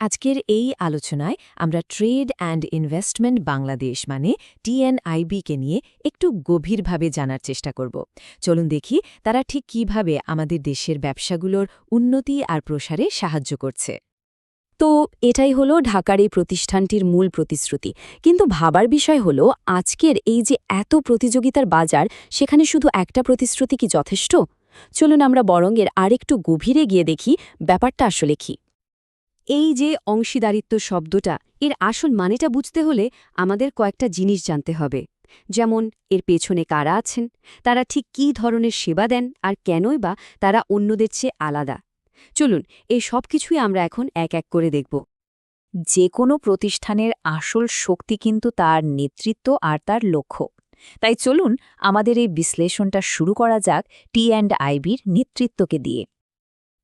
আজকের এই আলোচনায় আমরা ট্রেড অ্যান্ড ইনভেস্টমেন্ট বাংলাদেশ মানে টিএনআইবিকে নিয়ে একটু গভীরভাবে জানার চেষ্টা করব। চলুন দেখি তারা ঠিক কিভাবে আমাদের দেশের ব্যবসাগুলোর উন্নতি আর প্রসারে সাহায্য করছে। তো এটাই হলো ঢাকার এই প্রতিষ্ঠানটির মূল প্রতিশ্রুতি। কিন্তু ভাবার বিষয় হলো আজকের এই যে এত প্রতিযোগিতার বাজার, সেখানে শুধু একটা প্রতিশ্রুতি কি যথেষ্ট? চলুন আমরা বরং এর আরেকটু গভীরে গিয়ে দেখি ব্যাপারটা আসলে কি। এই যে অংশীদারিত্ব শব্দটা, এর আসল মানেটা বুঝতে হলে আমাদের কয়েকটা জিনিস জানতে হবে। যেমন এর পেছনে কারা আছেন, তারা ঠিক কী ধরনের সেবা দেন, আর কেনই বা তারা অন্যদের চেয়ে আলাদা। চলুন এই সব কিছুই আমরা এখন এক এক করে দেখব। যে কোনো প্রতিষ্ঠানের আসল শক্তি কিন্তু তার নেতৃত্ব আর তার লক্ষ্য। তাই চলুন আমাদের এই বিশ্লেষণটা শুরু করা যাক টি&আইবির নেতৃত্বকে দিয়ে।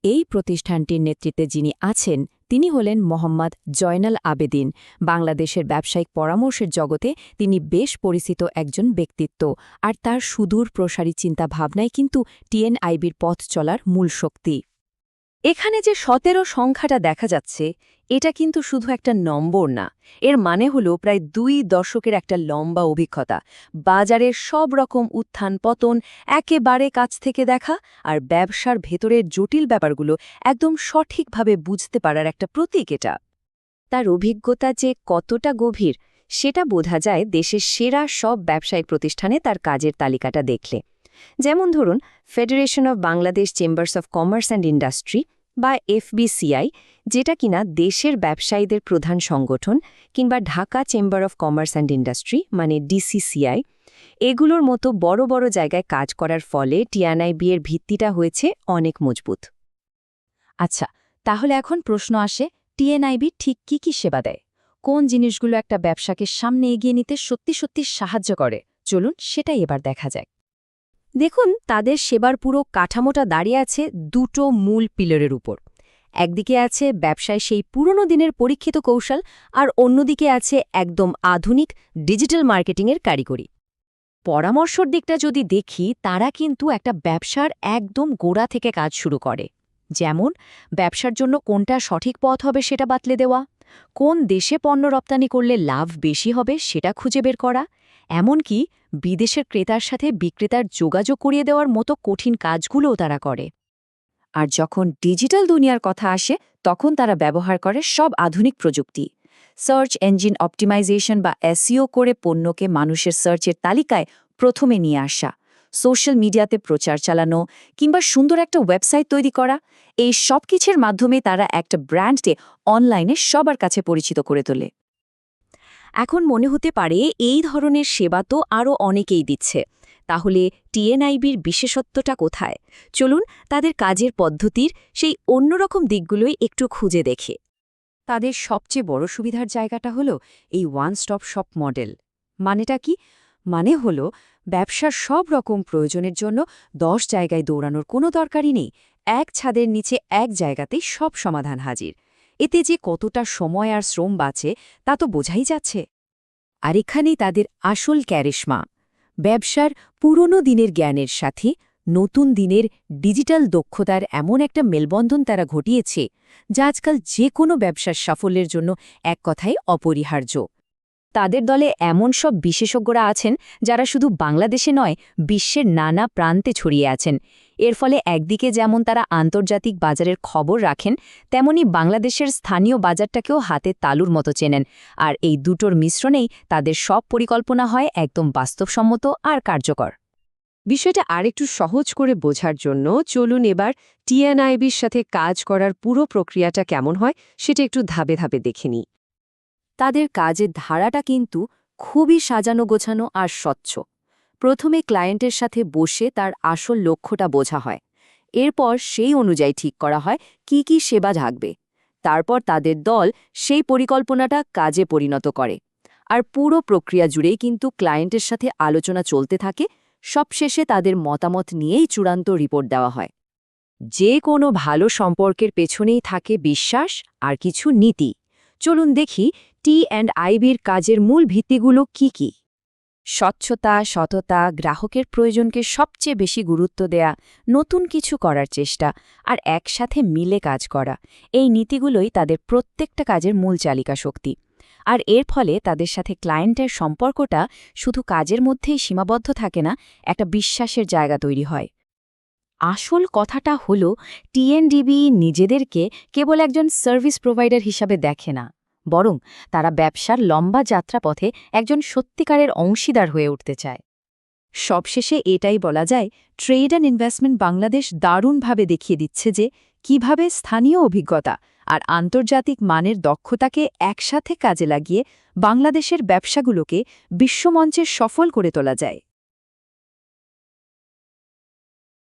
এই প্রতিষ্ঠানটির নেতৃত্বে যিনি আছেন তিনি হলেন মোহাম্মদ জয়নাল আবেদিন। বাংলাদেশের ব্যবসায়িক পরামর্শের জগতে তিনি বেশ পরিচিত একজন ব্যক্তিত্ব, আর তার সুদূর প্রসারী চিন্তাভাবনাই কিন্তু টি&আইবির পথ চলার মূল শক্তি। এখানে যে ১৭ সংখ্যাটা দেখা যাচ্ছে, এটা কিন্তু শুধু একটা নম্বর না, এর মানে হলো প্রায় ২ দশকের একটা লম্বা অভিজ্ঞতা, বাজারের সব রকম উত্থান পতন একেবারে কাছ থেকে দেখা, আর ব্যবসার ভেতরের জটিল ব্যাপারগুলো একদম সঠিকভাবে বুঝতে পারার একটা প্রতীক এটা। তার অভিজ্ঞতা যে কতটা গভীর সেটা বোঝা যায় দেশের সেরা সব ব্যবসায়িক প্রতিষ্ঠানে তার কাজের তালিকাটা দেখলে। যেমন ধরুন federation of Bangladesh chambers of commerce and industry বা এফবিসিআই, যেটা কিনা দেশের ব্যবসায়ীদের প্রধান সংগঠন, কিংবা Dhaka chamber of commerce and industry মানে ডিসিসিআই, এগুলোর মতো বড় বড় জায়গায় কাজ করার ফলে টি&আইবি এর ভিত্তিটা হয়েছে অনেক মজবুত। আচ্ছা, তাহলে এখন প্রশ্ন আসে, টি&আইবি ঠিক কি সেবা দেয়? কোন জিনিসগুলো একটা ব্যবসাকে সামনে এগিয়ে নিতে সত্যি সত্যি সাহায্য করে? চলুন সেটাই এবার দেখা যাক। দেখুন, তাদের সেবার পুরো কাঠামোটা দাঁড়িয়ে আছে দুটো মূল পিলারের উপর। একদিকে আছে ব্যবসায় সেই পুরনো দিনের পরীক্ষিত কৌশল, আর অন্যদিকে আছে একদম আধুনিক ডিজিটাল মার্কেটিংয়ের কারিগরি। পরামর্শর দিকটা যদি দেখি, তারা কিন্তু একটা ব্যবসার একদম গোড়া থেকে কাজ শুরু করে। যেমন ব্যবসার জন্য কোনটা সঠিক পথ হবে সেটা বাতলে দেওয়া, কোন দেশে পণ্য রপ্তানি করলে লাভ বেশি হবে সেটা খুঁজে বের করা, এমনকি বিদেশের ক্রেতার সাথে বিক্রেতার যোগাযোগ করিয়ে দেওয়ার মতো কঠিন কাজগুলোও তারা করে। আর যখন ডিজিটাল দুনিয়ার কথা আসে, তখন তারা ব্যবহার করে সব আধুনিক প্রযুক্তি, সার্চ ইঞ্জিন অপটিমাইজেশন বা এসইও করে পণ্যকে মানুষের সার্চের তালিকায় প্রথমে নিয়ে আসা, সোশ্যাল মিডিয়াতে প্রচার চালানো, কিংবা সুন্দর একটা ওয়েবসাইট তৈরি করা। এই সব কিছুর মাধ্যমে তারা একটা ব্র্যান্ডকে অনলাইনে সবার কাছে পরিচিত করে তোলে। এখন মনে হতে পারে এই ধরনের সেবা তো আরও অনেকেই দিচ্ছে, তাহলে টি&আইবির বিশেষত্বটা কোথায়? চলুন তাদের কাজের পদ্ধতির সেই অন্যরকম দিকগুলোই একটু খুঁজে দেখে। তাদের সবচেয়ে বড় সুবিধার জায়গাটা হলো এই ওয়ান স্টপ শপ মডেল। মানেটা কি? মানে হলো ব্যবসার সব রকম প্রয়োজনের জন্য 10 জায়গায় দৌড়ানোর কোনো দরকারই নেই, এক ছাদের নিচে এক জায়গাতেই সব সমাধান হাজির। এতে যে কতটা সময় আর শ্রম বাঁচে তা তো বোঝাই যাচ্ছে। আর এখানেই তাদের আসল ক্যারিশমা, ব্যবসার পুরনো দিনের জ্ঞানের সাথে নতুন দিনের ডিজিটাল দক্ষতার এমন একটা মেলবন্ধন তারা ঘটিয়েছে, যা আজকাল যে কোনো ব্যবসার সাফল্যের জন্য এক কথায় অপরিহার্য। তাদের দলে এমন সব বিশেষজ্ঞরা আছেন যারা শুধু বাংলাদেশে নয়, বিশ্বের নানা প্রান্তে ছড়িয়ে আছেন। এর ফলে একদিকে যেমন তারা আন্তর্জাতিক বাজারের খবর রাখেন, তেমনি বাংলাদেশের স্থানীয় বাজারটাকেও হাতে তালুর মতো চেনেন। আর এই দুটোর মিশ্রণেই তাদের সব পরিকল্পনা হয় একদম বাস্তবসম্মত আর কার্যকর। বিষয়টা আরেকটু সহজ করে বোঝার জন্য চলুন এবার টি&আইবির সাথে কাজ করার পুরো প্রক্রিয়াটা কেমন হয় সেটা একটু ধাপে ধাপে দেখে নিই। তাদের কাজের ধারাটা কিন্তু খুবই সাজানো গোছানো আর স্বচ্ছ। প্রথমে ক্লায়েন্টের সাথে বসে তার আসল লক্ষ্যটা বোঝা হয়, এরপর সেই অনুযায়ী ঠিক করা হয় কি সেবা থাকবে। তারপর তাদের দল সেই পরিকল্পনাটা কাজে পরিণত করে, আর পুরো প্রক্রিয়া জুড়েই কিন্তু ক্লায়েন্টের সাথে আলোচনা চলতে থাকে। সবশেষে তাদের মতামত নিয়েই চূড়ান্ত রিপোর্ট দেওয়া হয়। যে কোনো ভালো সম্পর্কের পেছনেই থাকে বিশ্বাস আর কিছু নীতি। চলুন দেখি টি&আইবির কাজের মূল ভিত্তিগুলো কি। স্বচ্ছতা, সততা, গ্রাহকের প্রয়োজনকে সবচেয়ে বেশি গুরুত্ব দেয়া, নতুন কিছু করার চেষ্টা আর একসাথে মিলে কাজ করা, এই নীতিগুলোই তাদের প্রত্যেকটা কাজের মূল চালিকা শক্তি। আর এর ফলে তাদের সাথে ক্লায়েন্টের সম্পর্কটা শুধু কাজের মধ্যেই সীমাবদ্ধ থাকে না, একটা বিশ্বাসের জায়গা তৈরি হয়। আসল কথাটা হলো টিএনডিবি নিজেদেরকে কেবল একজন সার্ভিস প্রোভাইডার হিসাবে দেখে না, বরং তারা ব্যবসার লম্বা যাত্রাপথে একজন সত্যিকারের অংশীদার হয়ে উঠতে চায়। সবশেষে এটাই বলা যায়, ট্রেড অ্যান্ড ইনভেস্টমেন্ট বাংলাদেশ দারুণভাবে দেখিয়ে দিচ্ছে যে কিভাবে স্থানীয় অভিজ্ঞতা আর আন্তর্জাতিক মানের দক্ষতাকে একসাথে কাজে লাগিয়ে বাংলাদেশের ব্যবসাগুলোকে বিশ্বমঞ্চে সফল করে তোলা যায়।